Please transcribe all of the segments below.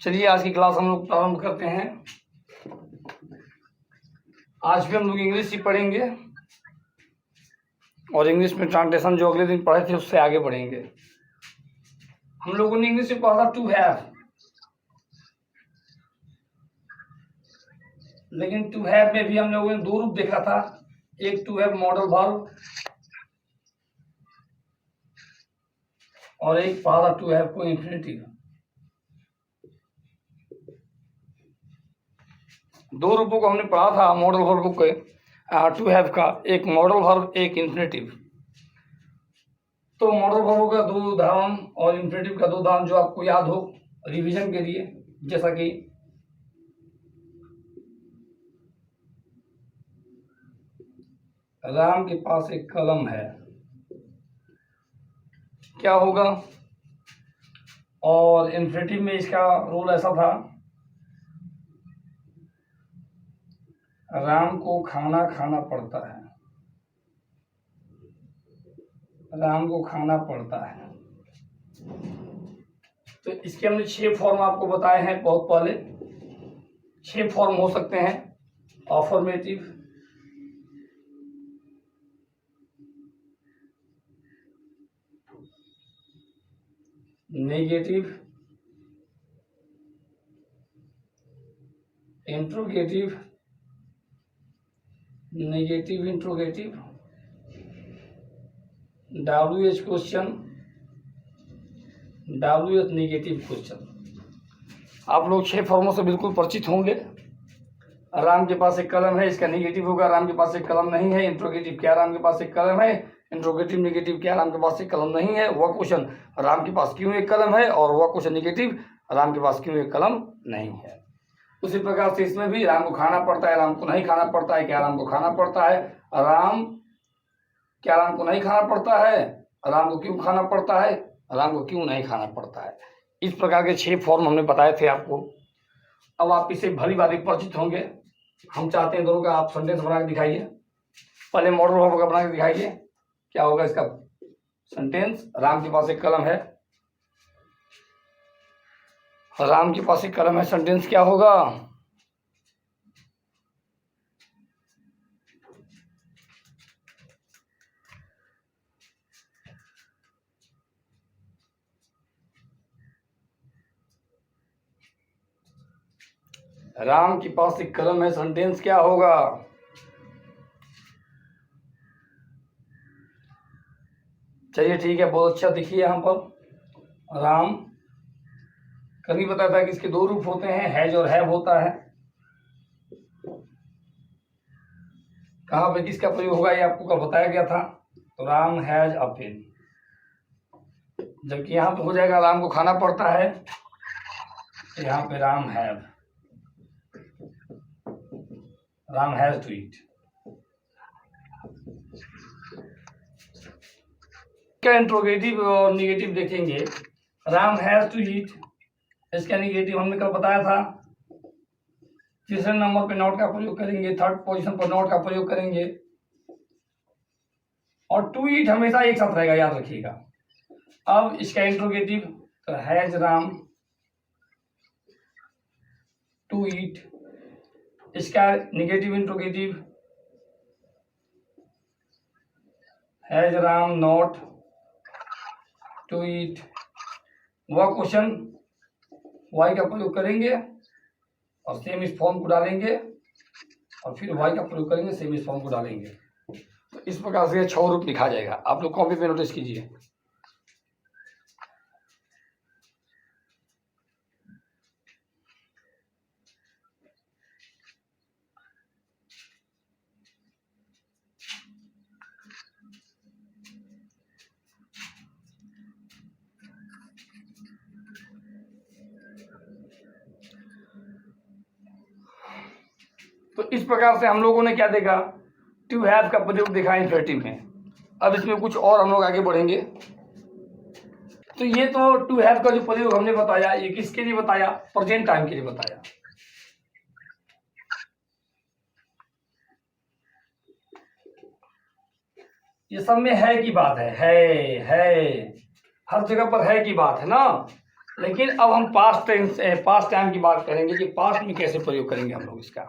चलिए आज की क्लास हम लोग प्रारंभ करते हैं। आज भी हम लोग इंग्लिश ही पढ़ेंगे और इंग्लिश में ट्रांसलेशन जो अगले दिन पढ़े थे उससे आगे बढ़ेंगे। हम लोगों ने इंग्लिश में पढ़ा था टू हैव, लेकिन टू हैव में भी हम लोगों ने दो रूप देखा था। एक टू हैव मॉडल वर्ब और एक पढ़ा था टू हैव को इंफिनिटिव। दो रूपों को हमने पढ़ा था मॉडल वर्ब के टू हैव का, एक मॉडल वर्ब एक इंफिनिटिव। तो मॉडल वर्ब का दो उदाहरण और इंफिनिटिव का दो उदाहरण जो आपको याद हो रिवीजन के लिए, जैसा कि राम के पास एक कलम है, क्या होगा? और इंफिनिटिव में इसका रूल ऐसा था, राम को खाना खाना पड़ता है, राम को खाना पड़ता है। तो इसके हमने 6 फॉर्म आपको बताए हैं बहुत पहले। 6 फॉर्म हो सकते हैं, affirmative, negative, interrogative, negative interrogative, WH question, WH negative question. आप लोग 6 फॉर्मों से बिल्कुल परिचित होंगे। राम के पास एक कलम है, इसका नेगेटिव होगा राम के पास एक कलम नहीं है। इंट्रोगेटिव, क्या राम के पास एक कलम है? इंट्रोगेटिव नेगेटिव, क्या राम के पास एक कलम नहीं है। वह क्वेश्चन, राम के पास क्यों एक कलम है? और वह क्वेश्चन नेगेटिव, राम के पास क्यों एक कलम नहीं है। उसी प्रकार से इसमें भी राम को खाना पड़ता है, राम को नहीं खाना पड़ता है, क्या राम को खाना पड़ता है। राम, क्या राम को नहीं खाना पड़ता है? राम को क्यों खाना पड़ता है? राम को क्यों नहीं खाना पड़ता है। इस प्रकार के 6 फॉर्म हमने बताए थे आपको। अब आप इसे भली भांति परिचित होंगे। हम चाहते हैं दोनों का आप सेंटेंस बना के दिखाइए। पहले मॉडल वर्ब का बना के दिखाइए, क्या होगा इसका सेंटेंस। राम के पास एक कलम है, राम के पास एक कलम है, सेंटेंस क्या होगा? राम के पास एक कलम है, सेंटेंस क्या होगा? चलिए ठीक है, बहुत अच्छा। देखिए यहाँ पर राम, कल ही बताया था कि इसके दो रूप होते हैं, हैज और हैव होता है। कहाँ पे किसका प्रयोग होगा ये आपको कल बताया गया था। तो राम हैज अ पेन, जबकि यहाँ पे हो जाएगा राम को खाना पड़ता है, तो यहाँ पे Ram have, Ram has to eat. क्या इंट्रोगेटिव और निगेटिव देखेंगे। राम हैज टू ईट, इसका निगेटिव हमने कल बताया था। तीसरे नंबर पे नॉट का प्रयोग करेंगे, थर्ड पोजीशन पर नॉट का प्रयोग करेंगे, और टू ईट हमेशा एक साथ रहेगा, याद रखिएगा। अब इसका इंट्रोगेटिव, तो हैज राम टू ईट। इसका negative interrogative, has Ram not to eat. वह क्वेश्चन वाई का प्रयोग करेंगे और सेम इस फॉर्म को डालेंगे, और फिर वाई का प्रयोग करेंगे, सेम इस फॉर्म को डालेंगे। तो इस प्रकार से 6 रूप लिखा जाएगा। आप लोग कॉपी पे नोटिस कीजिए। तो इस प्रकार से हम लोगों ने क्या देखा, टू हैव का प्रयोग देखा इंफिनिटिव में। अब इसमें कुछ और हम लोग आगे बढ़ेंगे। तो ये तो टू हैव का जो प्रयोग हमने बताया, ये किसके लिए बताया? प्रेजेंट टाइम के लिए बताया। ये सब में है की बात है, हर जगह पर है की बात है ना। लेकिन अब हम पास्ट टाइम की बात करेंगे कि पास्ट में कैसे प्रयोग करेंगे हम लोग इसका।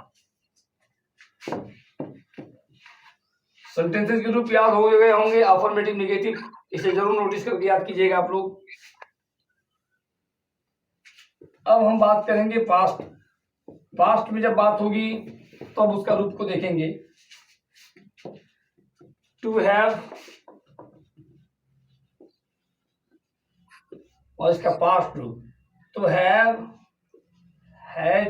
सेंटेंसेस के रूप याद हो गए होंगे, अफर्मेटिव, नेगेटिव, इसे जरूर नोटिस करके याद कीजिएगा आप लोग। अब हम बात करेंगे पास्ट। पास्ट में जब बात होगी तो अब उसका रूप को देखेंगे। टू हैव और इसका पास्ट रूप, तो है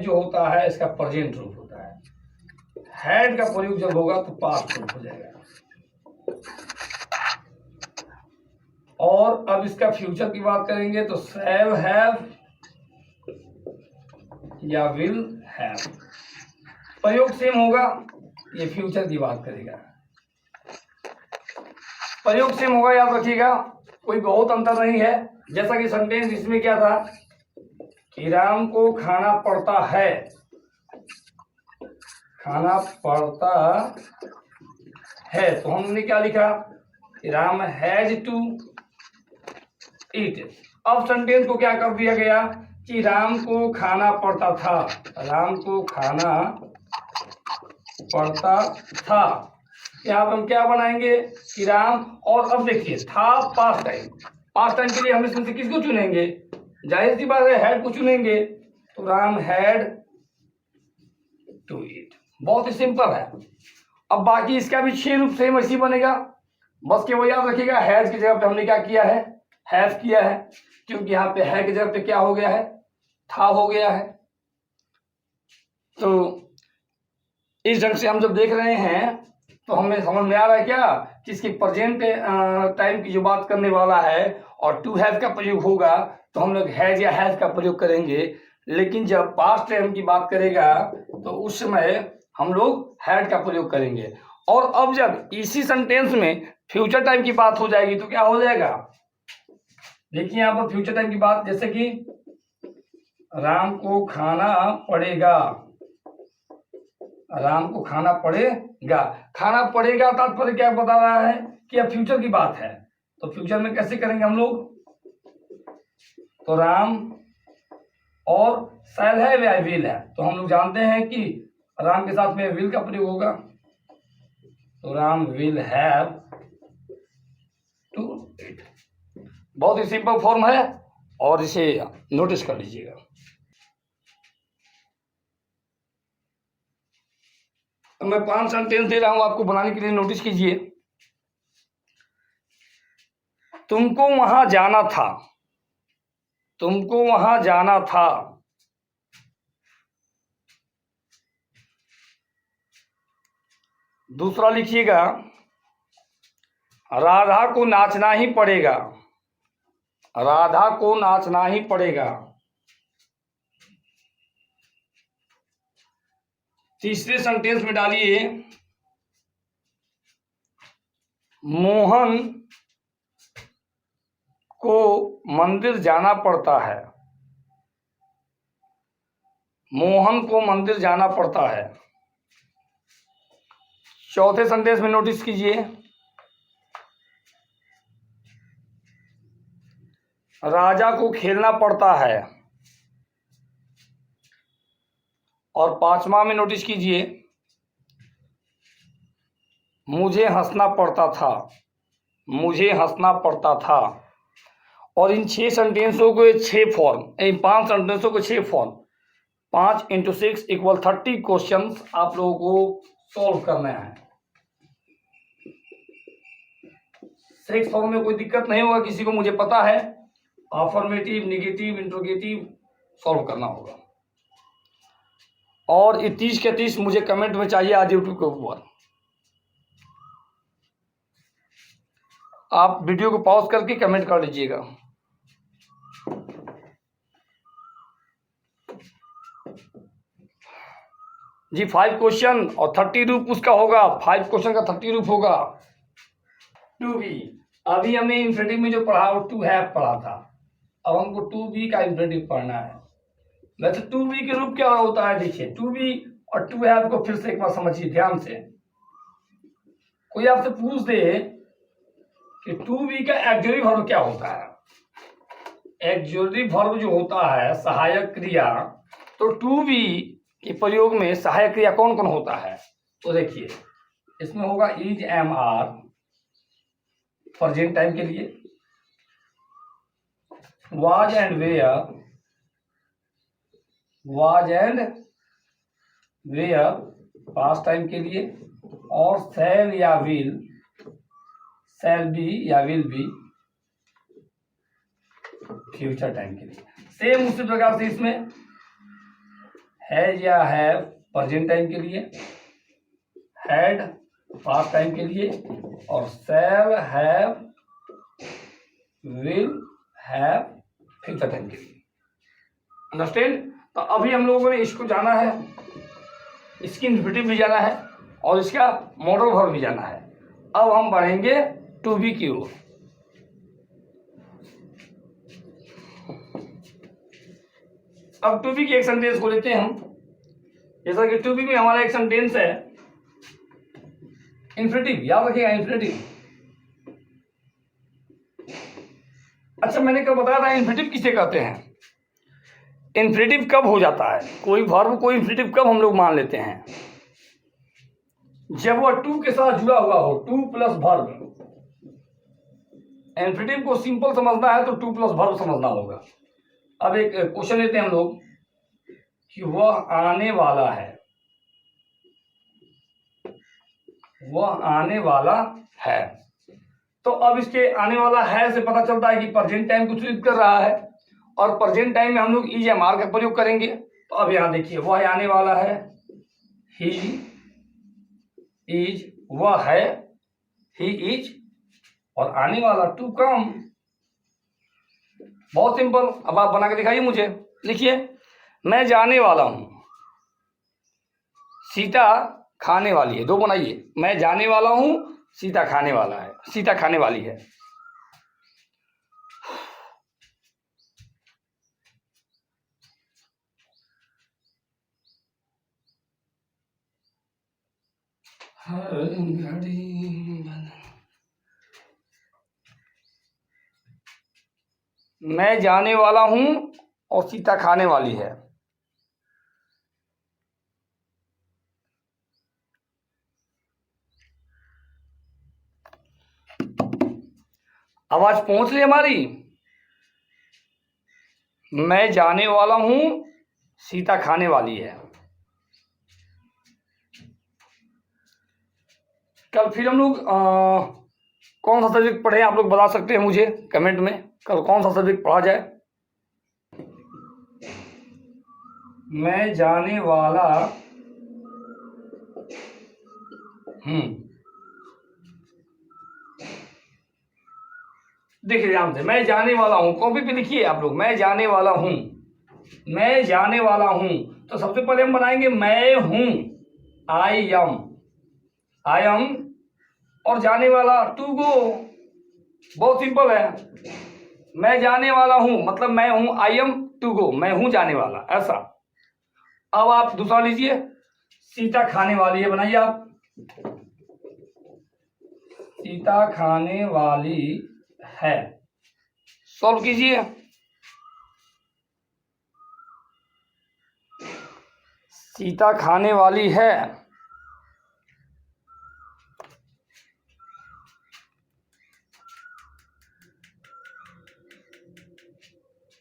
जो होता है इसका प्रेजेंट रूप होता है। हैड का प्रयोग जब होगा तो पास्ट रूप हो जाएगा। और अब इसका फ्यूचर की बात करेंगे तो शैल हैव या विल हैव, प्रयोग सेम होगा। ये फ्यूचर की बात करेगा, प्रयोग सेम होगा, याद रखिएगा, कोई बहुत अंतर नहीं है। जैसा कि सेंटेंस इसमें क्या था कि राम को खाना पड़ता है, खाना पड़ता है, तो हमने क्या लिखा कि राम हैज टू ईट। अब सेंटेंस को क्या कर दिया गया कि राम को खाना पड़ता था, राम को खाना पड़ता था। यहाँ पर हम क्या बनाएंगे कि राम, और अब देखिए था पास्ट टाइम, पास्ट टाइम के लिए हम इसमें से किसको चुनेंगे, जाहिर सी बात है हैड को चुनेंगे, तो राम हैड टू ईट। बहुत ही सिंपल है। अब बाकी इसका भी 6 रूप सेम ऐसी बनेगा, बस केवल याद रखिएगा हैज की जगह पे हमने क्या किया है, हैव किया है, क्योंकि यहाँ पे है की जगह पे क्या हो गया है, था हो गया है। तो इस ढंग से हम जब देख रहे हैं तो हमें समझ में आ रहा है क्या कि इसकी प्रेजेंट टाइम की जो बात करने वाला है और टू हैव का प्रयोग होगा तो हम लोग हैज या हैव का प्रयोग करेंगे। लेकिन जब पास्ट टाइम की बात करेगा तो उस समय हम लोग हैड का प्रयोग करेंगे। और अब जब इसी सेंटेंस में फ्यूचर टाइम की बात हो जाएगी तो क्या हो जाएगा, देखिए यहाँ पर फ्यूचर टाइम की बात, जैसे कि राम को खाना पड़ेगा, राम को खाना पड़ेगा, खाना पड़ेगा तात्पर्य क्या बता रहा है कि अब फ्यूचर की बात है, तो फ्यूचर में कैसे करेंगे हम लोग, तो राम और शैल है या विल है, तो हम लोग जानते हैं कि राम के साथ में विल का प्रयोग होगा, तो Ram will have to eat. बहुत ही सिंपल फॉर्म है और इसे नोटिस कर लीजिएगा। मैं 5 सेंटेंस दे रहा हूं आपको बनाने के लिए, नोटिस कीजिए। तुमको वहां जाना था, तुमको वहां जाना था, दूसरा लिखिएगा राधा को नाचना ही पड़ेगा, राधा को नाचना ही पड़ेगा। तीसरे सेंटेंस में डालिए मोहन को मंदिर जाना पड़ता है, मोहन को मंदिर जाना पड़ता है। चौथे सेंटेंस में नोटिस कीजिए राजा को खेलना पड़ता है। और 5वां में नोटिस कीजिए मुझे हंसना पड़ता था, मुझे हंसना पड़ता था। और इन 6 सेंटेंसों को 6 फॉर्म, इन 5 सेंटेंसों को 6 फॉर्म, 5 × 6 = 30 क्वेश्चन आप लोगों को सॉल्व करना है। 6 फॉर्म में कोई दिक्कत नहीं होगा किसी को, मुझे पता है। अफर्मेटिव, नेगेटिव, इंट्रोगेटिव सॉल्व करना होगा। और ये 30 के 30 मुझे कमेंट में चाहिए आज यूट्यूब के ऊपर। आप वीडियो को पॉज करके कमेंट कर लीजिएगा। जी 5 क्वेश्चन और 30 रूप उसका होगा, 5 क्वेश्चन का 30 रूप होगा। टू बी, अभी हमें इंफिनिटिव में जो पढ़ा वो टू हैव पढ़ा था, अब हमको टू बी का इंफिनिटिव पढ़ना है। वैसे टू बी के रूप क्या होता है, देखिए टू बी और टू हैव को फिर से एक बार समझिए ध्यान से। कोई आपसे पूछ दे कि टू बी का ऑक्सिलरी वर्ब क्या होता है, एक्सुलरी वर्ब जो होता है सहायक क्रिया, तो टू बी के प्रयोग में सहायक क्रिया कौन कौन होता है? तो देखिए इसमें होगा is, am, are present time के लिए, was and were, was and were past time के लिए, और शैल या विल, शैल बी या विल बी फ्यूचर टाइम के लिए। सेम उसी प्रकार से इसमें हैज या हैव प्रेजेंट टाइम के लिए, हैड पास्ट टाइम के लिए, और shall, have, will have future time के लिए। अंडरस्टैंड? तो अभी हम लोगों ने इसको जाना है, इसकी इन्फिनिटिव भी जाना है और इसका मॉडल वर्ब भी जाना है। अब हम बढ़ेंगे टू बी की ओर। अब टू बी की एक सेंटेंस को लेते हैं हम। जैसा कि टू बी में हमारा एक सेंटेंस है इन्फिनिटिव, याद रखिएगा इन्फिनिटिव। अच्छा, मैंने कब बताया था इन्फिनिटिव किसे कहते हैं? इन्फिनिटिव कब हो जाता है? कोई वर्ब को इन्फिनिटिव कब हम लोग मान लेते हैं? जब वह टू के साथ जुड़ा हुआ हो, टू प्लस वर्ब। इन्फिनिटिव को सिंपल समझना है तो टू प्लस वर्ब समझना होगा। अब एक क्वेश्चन लेते हैं हम लोग कि वह आने वाला है, वह आने वाला है। तो अब इसके आने वाला है से पता चलता है कि प्रेजेंट टाइम को सूचित कर रहा है, और प्रेजेंट टाइम में हम लोग इज एम आर का प्रयोग करेंगे। तो अब यहां देखिए वह आने वाला है, ही इज, वह है, ही इज, और आने वाला टू कम। बहुत सिंपल। अब आप बना के दिखाइए मुझे। लिखिए, मैं जाने वाला हूं, सीता खाने वाली है। दो बनाइए, मैं जाने वाला हूं, सीता खाने वाला है, सीता खाने वाली है। मैं जाने वाला हूं और सीता खाने वाली है। आवाज पहुंच रही हमारी? मैं जाने वाला हूं, सीता खाने वाली है। कल फिर हम लोग कौन सा सब्जेक्ट पढ़े आप लोग बता सकते हैं मुझे कमेंट में। कल कौन सा सब्जेक्ट पढ़ा जाए? मैं जाने वाला देखिए ध्यान से, मैं जाने वाला हूं, कॉपी पे लिखिए आप लोग, मैं जाने वाला हूं, मैं जाने वाला हूं। तो सबसे पहले हम बनाएंगे मैं हूं, आई एम, आई एम, और जाने वाला टू गो। बहुत सिंपल है, मैं जाने वाला हूं मतलब मैं हूं, आई एम टू गो, मैं हूं जाने वाला, ऐसा। अब आप दूसरा लीजिए, सीता खाने वाली है, बनाइए आप, सीता खाने वाली है। सॉल्व कीजिए। सीता खाने वाली है,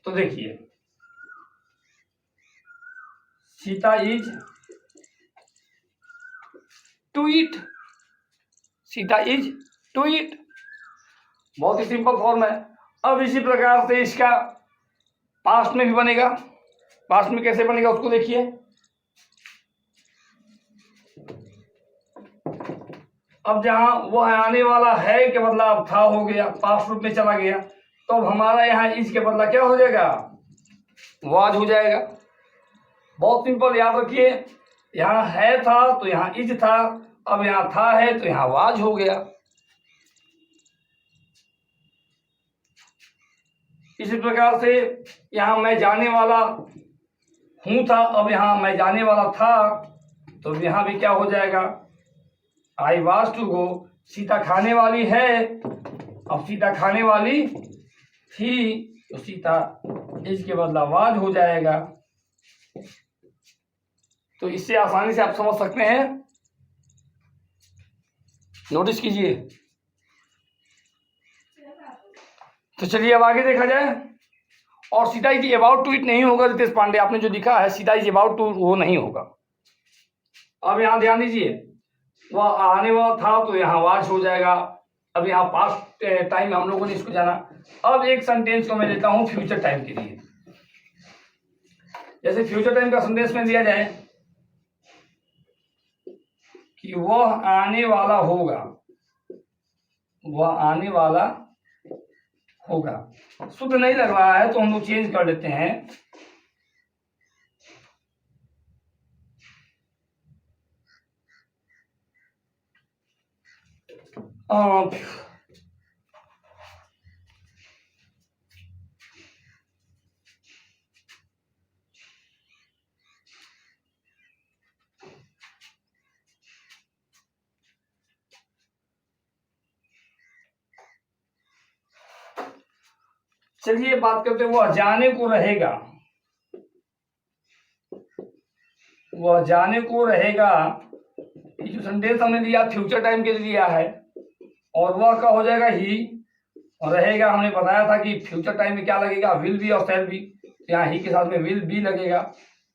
तो देखिए Sita is to eat, Sita is to eat. बहुत ही सिंपल फॉर्म है। अब इसी प्रकार से इसका पास्ट में भी बनेगा। पास्ट में कैसे बनेगा उसको देखिए। अब जहां वह आने वाला है के बदला अब था हो गया, पास्ट रूप में चला गया, तो अब हमारा यहाँ इज के बदला क्या हो जाएगा? वाज हो जाएगा। बहुत सिंपल, याद रखिए, यहाँ है था तो यहाँ इज था, अब यहाँ था है तो यहाँ वाज हो गया। इसी प्रकार से यहाँ मैं जाने वाला हूं था, अब यहाँ मैं जाने वाला था, तो यहाँ भी क्या हो जाएगा? I was to go. Sita खाने वाली है, अब सीता खाने वाली थी, तो सीता इसके बदला वाज हो जाएगा। तो इससे आसानी से आप समझ सकते हैं, नोटिस कीजिए। तो चलिए अब आगे देखा जाए। और Sita is about to eat नहीं होगा रितेश पांडे, आपने जो लिखा है सीता इज अबाउट टू, वो नहीं होगा। अब यहां ध्यान दीजिए, वह आने वाला था तो यहाँ वाज हो जाएगा। अब यहाँ पास्ट टाइम में हम लोगों ने इसको जाना। अब एक सेंटेंस को मैं लेता हूं फ्यूचर टाइम के लिए। जैसे फ्यूचर टाइम का संदेश में दिया जाए कि वह आने वाला होगा, वह आने वाला होगा। शुद्ध नहीं लग रहा है तो हम लोग चेंज कर लेते हैं। चलिए बात करते हैं, वह जाने को रहेगा, वह जाने को रहेगा। ये जो सेंटेंस हमने लिया फ्यूचर टाइम के लिए लिया है, और वह का हो जाएगा ही, और रहेगा हमने बताया था कि फ्यूचर टाइम में क्या लगेगा, विल बी और शैल बी। यहाँ ही के साथ में विल बी लगेगा,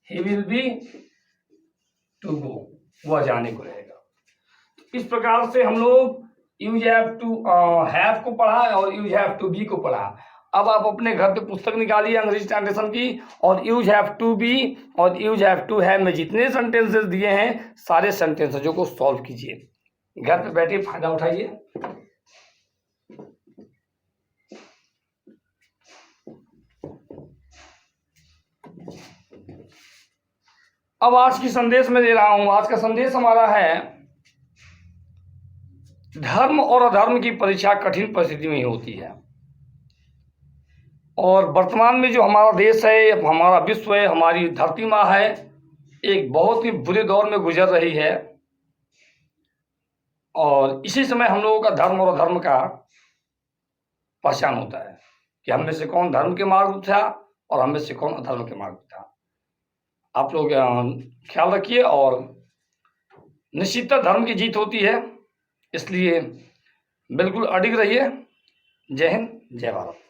he will be to go, वह जाने को रहेगा। इस प्रकार से हम लोग यूज हैव टू हैव को पढ़ा और यूज हैव टू बी को पढ़ा। अब आप अपने घर पे पुस्तक निकालिए अंग्रेजी ट्रांसलेशन की, और यूज हैव टू बी और यूज हैव टू हैव में जितने सेंटेंसेस दिए हैं सारे सेंटेंसेजों को सॉल्व कीजिए, घर पे बैठे फायदा उठाइए। अब आज की संदेश में दे रहा हूं। आज का संदेश हमारा है, धर्म और अधर्म की परीक्षा कठिन परिस्थिति में ही होती है। और वर्तमान में जो हमारा देश है, हमारा विश्व है, हमारी धरती माँ है, एक बहुत ही बुरे दौर में गुजर रही है। और इसी समय हम लोगों का धर्म और अधर्म का पहचान होता है कि हम में से कौन धर्म के मार्ग पर था और हम में से कौन अधर्म के मार्ग पर था। आप लोग ख्याल रखिए, और निश्चितता धर्म की जीत होती है, इसलिए बिल्कुल अडिग रहिए। जय हिंद, जय भारत।